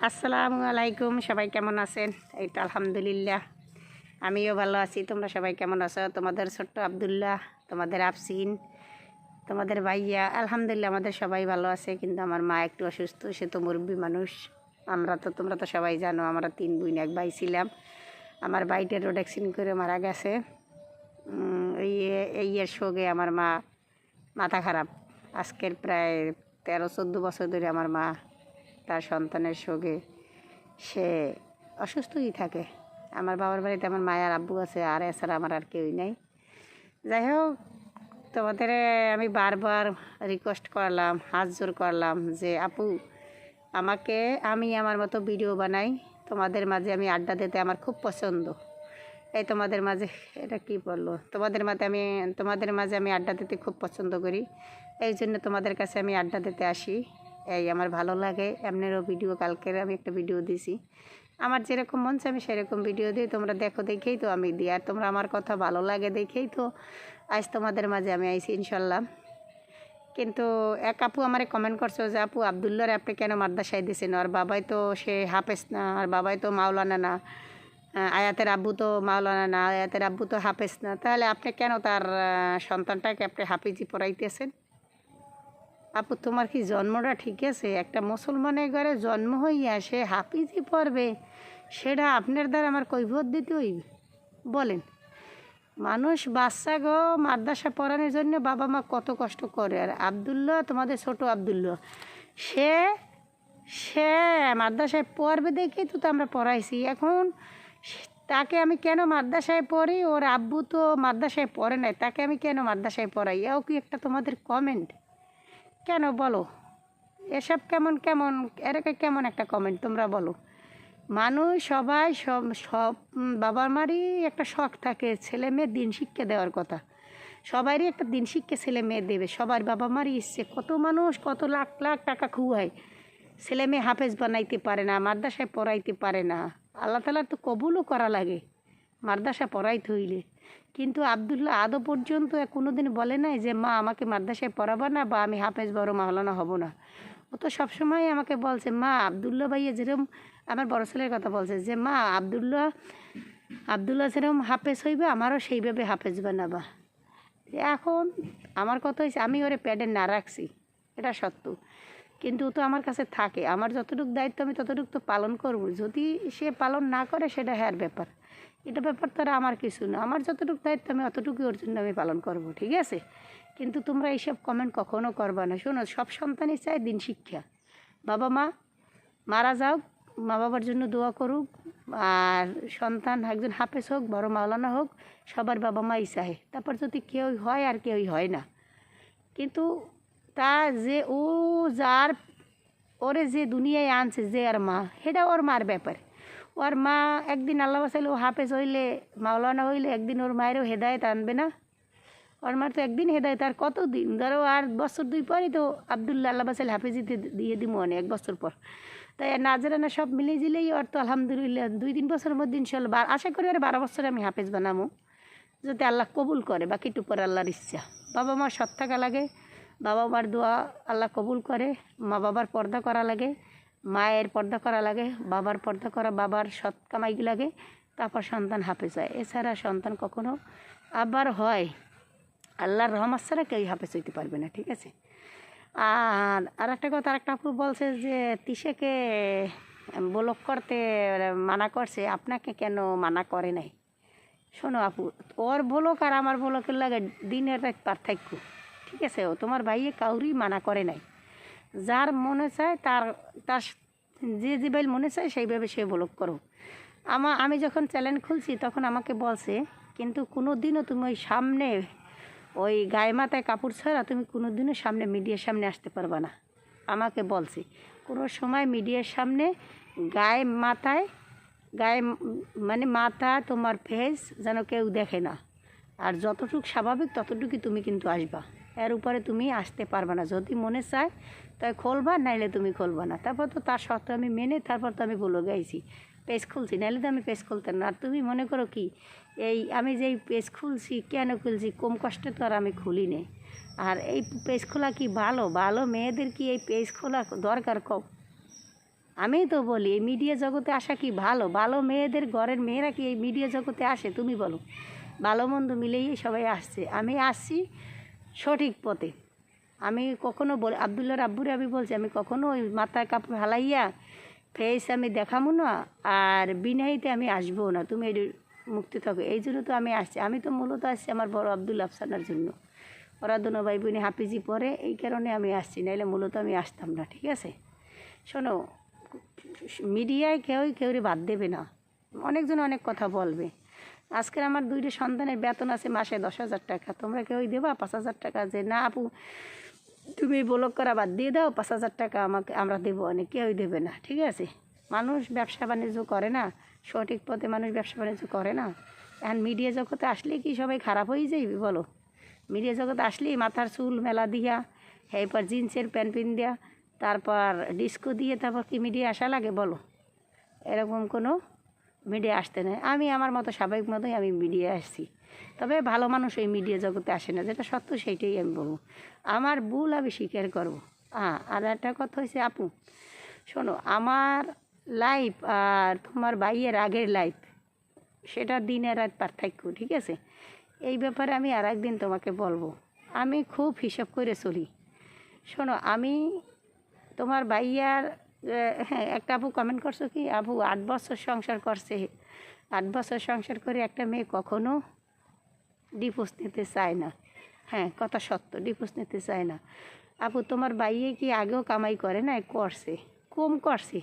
আসসালামু আলাইকুম, সবাই কেমন আছেন? এই তো আলহামদুলিল্লাহ, আমিও ভালো আছি। তোমরা সবাই কেমন আছো? তোমাদের ছোট্ট আবদুল্লাহ, তোমাদের আফসিন, তোমাদের ভাইয়া, আলহামদুলিল্লাহ আমাদের সবাই ভালো আছে। কিন্তু আমার মা একটু অসুস্থ, সে তো মুরব্বী মানুষ। তোমরা তো সবাই জানো, আমরা 3 বোন 1 ভাই ছিলাম। আমার ভাইটা রোড অ্যাক্সিডেন্ট করে মারা গেছে। এই এর শোকে আমার মা মাথা খারাপ। আজকের প্রায় 13-14 বছর ধরে আমার মা তার সন্তানের শোকে সে অসুস্থই থাকে। আমার বাবার বাড়িতে আমার মায়ের আব্বু আছে, আর এছাড়া আমার আর কেউই নেই। যাই হোক, তোমাদের আমি বারবার রিকোয়েস্ট করলাম, হাত জোর করলাম যে আপু আমি আমার মতো ভিডিও বানাই, তোমাদের মাঝে আমি আড্ডা দিতে আমার খুব পছন্দ। এই তোমাদের মাঝে এটা কি বললো, তোমাদের মাঝে আমি আড্ডা দিতে খুব পছন্দ করি। এই জন্য তোমাদের কাছে আমি আড্ডা দিতে আসি। এই আমার ভালো লাগে। এমনিরও ভিডিও কালকের আমি একটা ভিডিও দিছি, আমার যেরকম মন চায় আমি সেরকম ভিডিও দিই। তোমরা দেখো দেখেই তো আমি দিই, আর তোমরা আমার কথা ভালো লাগে দেখেই তো আজ তোমাদের মাঝে আমি আইছি ইনশাল্লাহ। কিন্তু এক আপু আমারে কমেন্ট করছো যে আপু আবদুল্লার আপনি কেন মাদ্রাসায় দিয়েছেন? আর বাবাই তো সে হাফেজ না, আর বাবাই তো মাওলানা না, আয়াতের আব্বু তো মাওলানা না, আয়াতের আব্বু তো হাফেজ না, তাহলে আপনি কেন তার সন্তানটাকে আপনি হাফিজি পড়াইতেছেন? আপু তোমার কি জন্মটা ঠিক আছে? একটা মুসলমানের ঘরে জন্ম হইয়া সে হাফিজি পড়বে, সেটা আপনার দ্বারা আমার কৈফিয়ত দিতে হইবে? বলেন। মানুষ বাচ্চা গো মাদ্রাসা পড়ানোর জন্য বাবা মা কত কষ্ট করে। আর আবদুল্লাহ, তোমাদের ছোট আবদুল্লাহ, সে সে মাদ্রাসায় পড়বে দেখেই তো আমরা পড়াইছি। এখন তাকে আমি কেন মাদ্রাসায় পড়ি? ওর আব্বু তো মাদ্রাসায় পড়ে নাই, তাকে আমি কেন মাদ্রাসায় পড়াই? এও কি একটা তোমাদের কমেন্ট? কেন বলো? এসব কেমন কেমন এরকে কেমন একটা কমেন্ট তোমরা বলো? মানুষ সবাই সব সব বাবার মারই একটা শখ থাকে, ছেলে মেয়ে দিন শিক্ষা দেওয়ার কথা। সবারই একটা দিন শিক্ষা ছেলে মেয়ে দেবে, সবার বাবা মারই ইচ্ছে। কত মানুষ কত লাখ লাখ টাকা খুয়ায়, ছেলে মেয়ে হাফেজ বানাইতে পারে না, মাদ্রাসায় পড়াইতে পারে না। আল্লাহ তাআলার তো কবুলও করা লাগে মাদ্রাসা পড়াইতে হইলে। কিন্তু আবদুল্লাহ আদৌ পর্যন্ত কোনো দিন বলে নাই যে মা আমাকে মাদ্রাসায় পড়াবা না, বা আমি হাফেজ বড় মাওলানা হব না। ও তো সবসময় আমাকে বলছে মা আবদুল্লাহ ভাইয়া যেরকম, আমার বড় ছেলের কথা বলছে যে মা আবদুল্লাহ যেরকম হাফেজ হইবে আমারও সেইভাবে হাফেজ বানাবা। এখন আমার কথা হয়েছে, আমি ওরে প্যাডে না রাখছি, এটা সত্য, কিন্তু ও তো আমার কাছে থাকে। আমার যতটুকু দায়িত্ব আমি ততটুকু তো পালন করব। যদি সে পালন না করে সেটা হ্যার ব্যাপার, এটা ব্যাপার তারা আমার কিছু না। আমার যতটুকু দায়িত্ব আমি অতটুকুই ওর জন্য আমি পালন করব, ঠিক আছে? কিন্তু তোমরা এইসব কমেন্ট কখনও করবা না। শোনো, সব সন্তানই চায় দিন শিক্ষা। বাবা মা মারা যাও, মা বাবার জন্য দোয়া করুক, আর সন্তান একজন হাফেজ হোক, বড় মাওলানা হোক, সবার বাবা মাই চায়। তারপর যদি কেউ হয় আর কেউই হয় না। কিন্তু তা যে ও যার ওরে যে দুনিয়ায় আনছে, যে আর মা, সেটা ওর মার ব্যাপার। ওর মা একদিন আল্লাহ বাসাইলে ও হাফেজ হইলে, মাওলানা হইলে, একদিন ওর মায়েরও হেদায়েত আনবে না? ওর মার তো একদিন হেদায়েত, আর কতদিন ধরো, আর বছর 2 পরই তো আবদুল্লাহ আল্লাহ বাসাইলে হাফেজিতে দিয়ে দিব অনেক 1 বছর পর। তাই নাজরানা সব মিলে জিলেই ওর তো আলহামদুলিল্লাহ 2-3 বছরের মধ্যে ইনশাল্লাহ আশা করি আর 12 বছরে আমি হাফেজ বানাবো, যাতে আল্লাহ কবুল করে। বাকিটু পরে আল্লাহর ইচ্ছা। বাবা মার সৎ থাকা লাগে, বাবা মার দোয়া আল্লাহ কবুল করে। মা বাবার পর্দা করা লাগে, মায়ের পর্দা করা লাগে, বাবার পর্দা করা, বাবার সৎ কামাই লাগে, তারপর সন্তান হাফেজ হয়। এছাড়া সন্তান কখনো আবার হয় আল্লাহর রহমত ছাড়া কেউই হাফেজ হইতে পারবে না, ঠিক আছে? আর একটা কথা, আরেকটা আপু বলছে যে তিশাকে ব্লক করতে মানা করছে, আপনাকে কেন মানা করে নাই? শোনো আপু, ওর ব্লক আর আমার ব্লকের লাগে দিনের এক পার্থক্য, ঠিক আছে? ও তোমার ভাইয়ে কাউরি মানা করে নাই। যার মনে চায় তার তার যে যেভাবে মনে চায় সেইভাবে সে ব্লক করো। আমি যখন চ্যানেল খুলছি তখন আমাকে বলছে, কিন্তু কোনো দিনও তুমি ওই সামনে ওই গায়ে মাথায় কাপড় ছাড়া তুমি কোনো দিনও সামনে মিডিয়ার সামনে আসতে পারবা না। আমাকে বলছে কোনো সময় মিডিয়ার সামনে গায়ে মানে মাথা তোমার ফেস যেন কেউ দেখে না, আর যতটুকু স্বাভাবিক ততটুকুই তুমি কিন্তু আসবা, এর উপরে তুমি আসতে পারবা না। যদি মনে চায় তাই খুলবা, নাইলে তুমি খুলবা না। তারপর তো তার শর্ত আমি মেনে তারপর তো আমি বলে গাইছি, পেজ খুলছি, নাইলে তো আমি পেজ খুলতাম না। আর তুমি মনে করো কি এই আমি যেই পেজ খুলছি, কেন খুলছি, কম কষ্টে তো আর আমি খুলি নে। আর এই পেজ খোলা কি ভালো? ভালো মেয়েদের কি এই পেজ খোলা দরকার? কম আমি তো বলি এই মিডিয়া জগতে আসা কি ভালো? ভালো মেয়েদের ঘরের মেয়েরা কি এই মিডিয়া জগতে আসে? তুমি বলো। ভালো মন্দ মিলেই সবাই আসছে। আমি আসছি সঠিক পথে। আমি কখনো বলি, আবদুল্লাহর আব্বুরে আমি বলছি, আমি কখনো ওই মাথায় কাপড় হালাইয়া ফেস আমি দেখাবো না, আর বিনাইতে আমি আসবো না। তুমি মুক্তি থাকো, এই জন্য তো আমি আসছি। আমি তো মূলত আসছি আমার বড় আব্দুল আফসানার জন্য। ওরা দুনো ভাই বোনে হাফিজি পড়ে, এই কারণে আমি আসছি, নাইলে মূলত আমি আসতাম না। ঠিক আছে, শোনো, মিডিয়ায় কেউরে বাদ দেবে না। অনেকজন অনেক কথা বলবে। আজকের আমার 2টা সন্তানের বেতন আছে মাসে 10,000 টাকা। তোমরা কেউই দেবা 5,000 টাকা? যে না আপু তুমি ব্লক করা বাদ দিয়ে দাও, 5,000 টাকা আমাকে আমরা দেবো, অনেক কেউই দেবে না। ঠিক আছে, মানুষ ব্যবসা বাণিজ্য করে না, সঠিক পথে মানুষ ব্যবসা বাণিজ্য করে না। এখন মিডিয়া জগতে আসলে কি সবাই খারাপ হয়ে যাইবে বলো? মিডিয়া জগতে আসলেই মাথার চুল মেলা দিয়া, এরপর জিন্সের প্যান্ট পিন দেওয়া, তারপর ডিস্কো দিয়ে তারপর কি মিডিয়া আসা লাগে বলো? এরকম কোনো মিডিয়া আসতে নেই। আমি আমার মতো স্বাভাবিক মতোই আমি মিডিয়া আসছি। তবে ভালো মানুষ এই মিডিয়া জগতে আসে না, যেটা সত্য সেইটাই আমি বলবো। আমার ভুল আমি স্বীকার করবো। আর একটা কথা হয়েছে আপু, শোনো, আমার লাইফ আর তোমার ভাইয়ের আগের লাইফ, সেটা দিনের রাত পার্থক্য। ঠিক আছে, এই ব্যাপারে আমি আর একদিন তোমাকে বলবো। আমি খুব হিসাব করে চলি। শোনো, আমি তোমার ভাইয়ার হ্যাঁ, একটা আপু কমেন্ট করছো কি, আপু 8 বছর সংসার করছে। 8 বছর সংসার করে একটা মেয়ে কখনো ডিভোর্স নিতে চায় না। হ্যাঁ, কথা সত্য, ডিভোর্স নিতে চায় না। আপু তোমার ভাইয়ে কি আগেও কামাই করে না? করছে, কম করছে,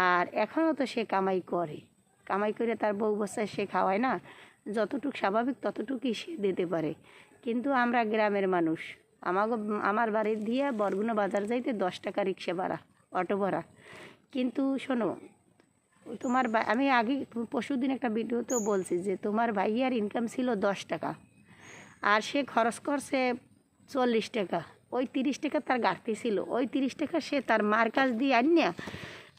আর এখনও তো সে কামাই করে। কামাই করে তার বউ বাচ্চায় সে খাওয়ায় না, যতটুকু স্বাভাবিক ততটুকুই সে দিতে পারে। কিন্তু আমরা গ্রামের মানুষ, আমার বাড়ির দিয়ে বরগুনা বাজার যাইতে 10 টাকা রিক্সা ভাড়া, অটো ভাড়া। কিন্তু শোনো, তোমার আমি আগে পরশুদিন একটা ভিডিওতেও বলছি যে তোমার ভাইয়ার ইনকাম ছিল 10 টাকা, আর সে খরচ করছে 40 টাকা। ওই 30 টাকা তার ঘাটতি ছিল, ওই 30 টাকা সে তার মার কাছ দিয়ে আনিয়া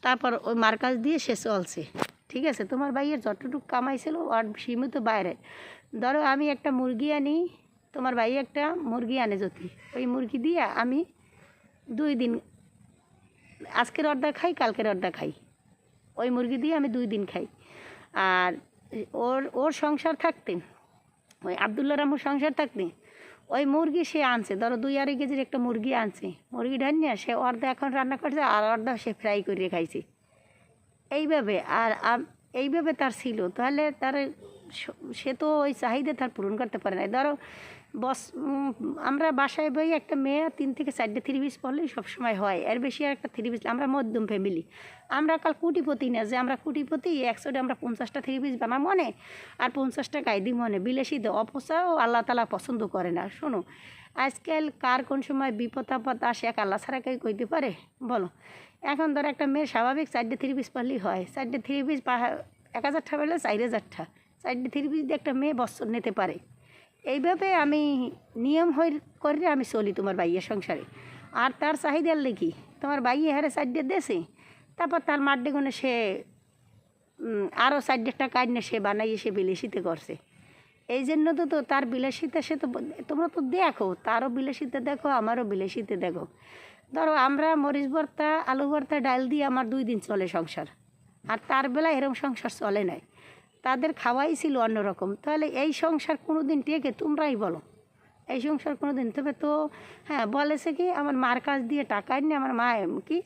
তারপর ওই মার কাছ দিয়ে সে চলছে। ঠিক আছে, তোমার ভাইয়ের যতটুকু কামাইছিল আর সীমিত বাইরে। ধরো আমি একটা মুরগি আনি, তোমার ভাই একটা মুরগি আনে, যদি ওই মুরগি দিয়ে আমি 2 দিন, আজকের অর্ধা খাই কালকের অর্ধা খাই, ওই মুরগি দিয়ে আমি 2 দিন খাই। আর ওর সংসার থাকতে, ওই আবদুল্লাহ রামুর সংসার থাকতে ওই মুরগি সে আনছে, ধরো 2-2.5 কেজির একটা মুরগি আনছে, মুরগি ঢানিয়া সে অর্ধা এখন রান্না করছে, আর অর্ধা সে ফ্রাই করে খাইছে এইভাবে। আর এইভাবে তার ছিল, তাহলে তার সে তো ওই চাহিদা তার পূরণ করতে পারে না। ধরো আমরা বাসায় বই একটা মেয়ে 3 থেকে 4টে 3 পিস পড়লেই সবসময় হয়, এর বেশি আর একটা 3 পিস। আমরা মধ্যম ফ্যামিলি, আমরা কাল কুটিপতি না যে আমরা কুটিপতি 100 আমরা 50টা 3 পিস বানা মনে, আর 50টা গাইদি মনে। বিলাসী অপচাও আল্লাহ তালা পছন্দ করে না। শোনো, আজকাল কার কোন সময় বিপদ আপদ আসে এক আল্লাহ ছাড়া কেউ কইতে পারে বলো? এখন ধর একটা মেয়ে স্বাভাবিক 4টে 3 পিস পড়লেই হয়, 4টে 3 পিস 1000 টাকা পেলে 4000 টাকা, 4টে 3 পিস দিয়ে একটা মেয়ে বছর নিতে পারে। এইভাবে আমি নিয়ম করে আমি চলি তোমার ভাইয়ের সংসারে। আর তার চাহিদার লেখি তোমার ভাইয়ে হারে 4টে দেশে, তারপর তার মাঠে গুনে সে আরও 4টে টাকা আইনে সে বানাইয়ে সে বিলাসিতে করছে। এই জন্য তো তার বিলাসিতা সে তো, তোমরা তো দেখো, তারও বিলাসিতা দেখো, আমারও বিলাসিতে দেখো। ধরো আমরা মরিচ ভর্তা আলু ভর্তা ডাল দিয়ে আমার 2 দিন চলে সংসার, আর তার বেলায় এরকম সংসার চলে নাই, তাদের খাওয়াই ছিল অন্যরকম। তাহলে এই সংসার কোনো দিন টেকে? তোমরাই বলো, এই সংসার কোনো দিন? তবে তো হ্যাঁ, বলেছে কি আমার মার কাছ দিয়ে টাকা এনে, আমার মা কি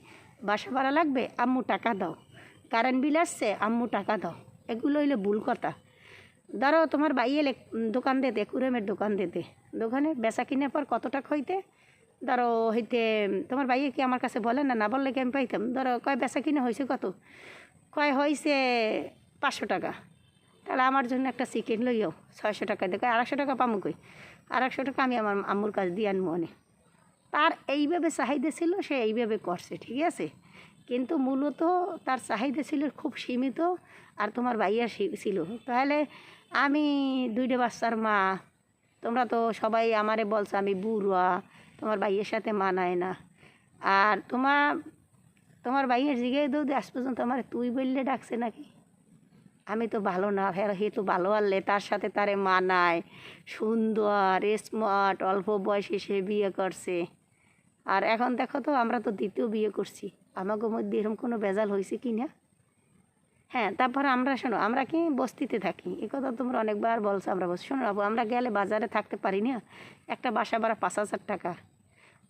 বাসা ভাড়া লাগবে, আম্মু টাকা দাও, কারেন্ট বিল আসছে, আম্মু টাকা দাও। এগুলো হইলে ভুল কথা। ধরো তোমার ভাই এলে দোকান দিতে, কুরেমের দোকান দিতে, দোকানে বেচা কিনে পর কত টাকা হইতে, ধরো হইতে তোমার ভাইয়ে কি আমার কাছে বলে না, না বললে কি আমি পাইতাম? ধরো কয় বেচা কিনে হয়েছে কত, কয় হয়েছে 500 টাকা, তাহলে আমার জন্য একটা চিকেন লইও 600 টাকা দেখো, 250 টাকা পামু কই, 250 টাকা আমি আমার আম্মুর কাছ দিয়ে আনবো অনেক। তার এইভাবে চাহিদা ছিল, সে এইভাবে করছে। ঠিক আছে, কিন্তু মূলত তার চাহিদা ছিল খুব সীমিত, আর তোমার ভাইয়া ছিল। তাহলে আমি 2টে বাচ্চার মা, তোমরা তো সবাই আমারে বলছো আমি বুড়া, তোমার ভাইয়ের সাথে মানায় না। আর তোমার ভাইয়ের জিগাই দৌদি আজ পর্যন্ত আমার তুই বললে ডাকছে নাকি? আমি তো ভালো না, হে তো ভালো আনলে, তার সাথে তারে মানায়, সুন্দর স্মার্ট, অল্প বয়সে সে বিয়ে করছে। আর এখন দেখো তো, আমরা তো দ্বিতীয় বিয়ে করছি। আমাকে মধ্যে এরকম কোনো ভেজাল হয়েছে কি না? হ্যাঁ, তারপর আমরা শোনো, আমরা কি বস্তিতে থাকি, এ কথা তোমরা অনেকবার বলছো। আমরা বলছি শোনো বাবু, আমরা গেলে বাজারে থাকতে পারি না, একটা বাসা ভাড়া 5,000 টাকা।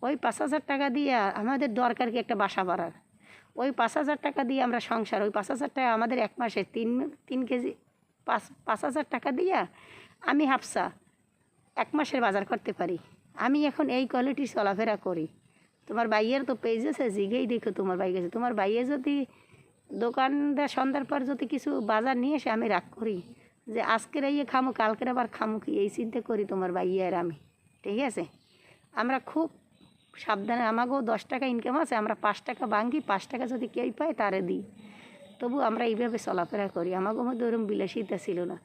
ওই 5,000 টাকা দিয়ে আমাদের দরকার কি একটা বাসা ভাড়ার? ওই 5,000 টাকা দিয়ে আমরা সংসার, ওই 5,000 টাকা আমাদের এক মাসে তিন কেজি 5,000 টাকা দিয়ে আমি হাফসা 1 মাসের বাজার করতে পারি। আমি এখন এই কোয়ালিটির চলাফেরা করি। তোমার ভাইয়ের তো পেজ আছে, জিগেই দেখো তোমার ভাই গেছে। তোমার ভাইয়ে যদি দোকানদার সন্ধ্যার পর যদি কিছু বাজার নিয়ে এসে, আমি রাগ করি যে আজকের ইয়ে খামো, কালকের আবার খামো কি, এই চিন্তা করি তোমার ভাইয়ে আর আমি। ঠিক আছে, আমরা খুব সাবধানে, আমাকেও 10 টাকা ইনকাম আছে, আমরা 5 টাকা ভাঙ্গি, 5 টাকা যদি কেউ পায় তারে দিই। তবু আমরা এইভাবে চলাফেরা করি। আমাকেও মধ্যে ওরকম বিলাসিতা ছিল না।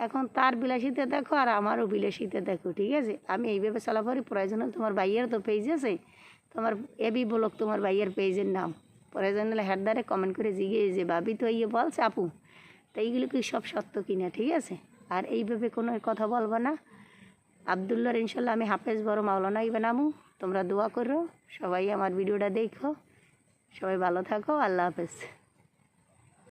এখন তার বিলাসিতা দেখো আর আমারও বিলাসিতা দেখো। ঠিক আছে, আমি এইভাবে চলাফেরি। প্রয়োজন হলে তোমার ভাইয়ের তো পেজ আছে, তোমার এবি ব্লগ তোমার ভাইয়ের পেজের নাম, প্রয়োজন হলে হেডদারে কমেন্ট করে জিজ্ঞেস যে ভাবি তো ইয়ে বলছে আপু, তো এইগুলো কি সব সত্য কিনা? ঠিক আছে, আর এইভাবে কোনো কথা বলবো না। আবদুল্লাহর ইনশাল্লাহ আমি হাফেজ বড় মাওলানাই বানামু। তোমরা দোয়া করো, সবাই আমার ভিডিওটা দেখো, সবাই ভালো থাকো। আল্লাহ হাফেজ।